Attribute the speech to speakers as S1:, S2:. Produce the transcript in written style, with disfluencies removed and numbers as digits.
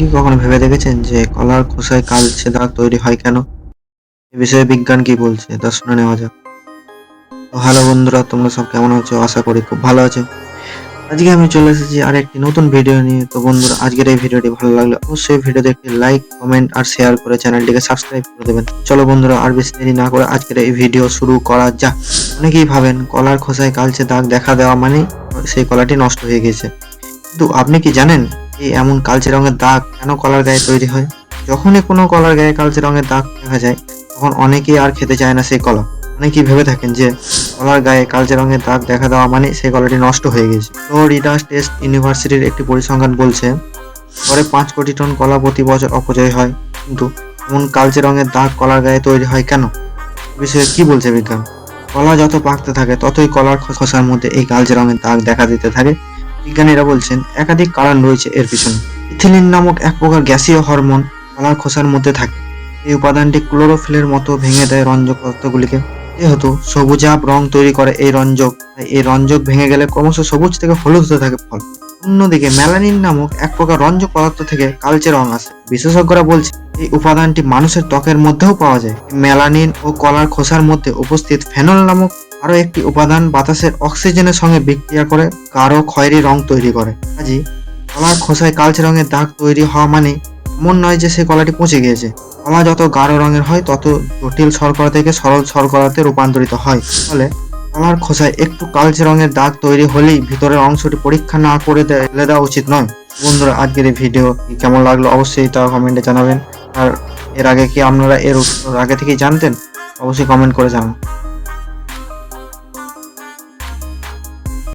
S1: কি কখনো ভেবে দেখেছেন যে কলার খোসায় কালচে দাগ তৈরি হয় কেন? এ বিষয়ে বিজ্ঞান কি বলছে তা শুনে নেওয়া যাক। তো হ্যালো বন্ধুরা, তোমরা সব কেমন আছো? আশা করি খুব ভালো আছো। আজকে আমি চলে এসেছি আর একটি নতুন ভিডিও নিয়ে। তো বন্ধুরা, আজকের এই ভিডিওটি ভালো লাগলে অবশ্যই ভিডিওতে একটি লাইক, কমেন্ট আর শেয়ার করে চ্যানেলটিকে সাবস্ক্রাইব করে দেবেন। চলো বন্ধুরা, আর বেশি দেরি না করে আজকের এই ভিডিও শুরু করা যাক। অনেকেই ভাবেন কলার খোসায় কালচে দাগ দেখা দেওয়া মানে সেই কলাটি নষ্ট হয়ে গেছে। কিন্তু আপনি কি জানেন এই এমন কালচে রঙের দাগ কেন কলার গায়ে তৈরি হয়? যখনই কোনো কলার গায়ে কালচে রঙের দাগ দেখা যায়, তখন অনেকেই আর খেতে চায় না সেই কলা। অনেকেই ভেবে থাকেন যে কলার গায়ে কালচে রঙের দাগ দেখা দেওয়া মানে সেই কলাটি নষ্ট হয়ে গেছে। ফ্লোরিডা স্টেট ইউনিভার্সিটির একটি পরিসংখ্যান বলছে, গড়ে 5 কোটি টন কলা প্রতি বছর অপচয় হয়। কিন্তু এমন কালচে রঙের দাগ কলার গায়ে তৈরি হয় কেন? এ বিষয়ে কি বলছে বিজ্ঞান? কলা যত পাকতে থাকে ততই কলার খোসার মধ্যে এই কালচে রঙের দাগ দেখা দিতে থাকে। বিজ্ঞানীরা বলছেন একাধিক কারণ রয়েছে এর পিছনে। ইথিলিন নামক এক প্রকার গ্যাসীয় হরমোন কলার খোসার মধ্যে থাকে। এই উপাদানটি ক্লোরোফিলের মতো ভেঙে দেয় রঞ্জক পদার্থগুলিকে। যেহেতু সবুজাভ রং তৈরি করে এই রঞ্জক, তাই এই রঞ্জক ভেঙে গেলে ক্রমশ সবুজ থেকে হলুদ হতে থাকে ফল। অন্যদিকে মেলানিন নামক এক প্রকার রঞ্জক পদার্থ থেকে কালচে রং আসে। বিশেষজ্ঞরা বলছে এই উপাদানটি মানুষের ত্বকের মধ্যেও পাওয়া যায়। মেলানিন ও কলার খোসার মধ্যে উপস্থিত ফেনল নামক আরো একটি উপাদান বাতাসের অক্সিজেনের সঙ্গে বিক্রিয়া করে গাঢ় খয়েরি রং তৈরি করে। কাজেই কলার খোসায় কালচে রঙের দাগ তৈরি হওয়া মানে এমন নয় যে সেই কলাটি পচে গিয়েছে। কলা যত গাঢ় রঙের হয় তত জটিল শর্করা থেকে সরল শর্করাতে রূপান্তরিত হয়। ফলে কলার খোসায় একটু কালচে রঙের দাগ তৈরি হলেই ভিতরের অংশটি পরীক্ষা না করে ফেলে দেওয়া উচিত নয়। বন্ধুরা, আজকের এই ভিডিও কেমন লাগলো অবশ্যই তা কমেন্টে জানাবেন। আর এর আগে কি আপনারা এর উত্তর আগে থেকেই জানতেন? অবশ্যই কমেন্ট করে জানান।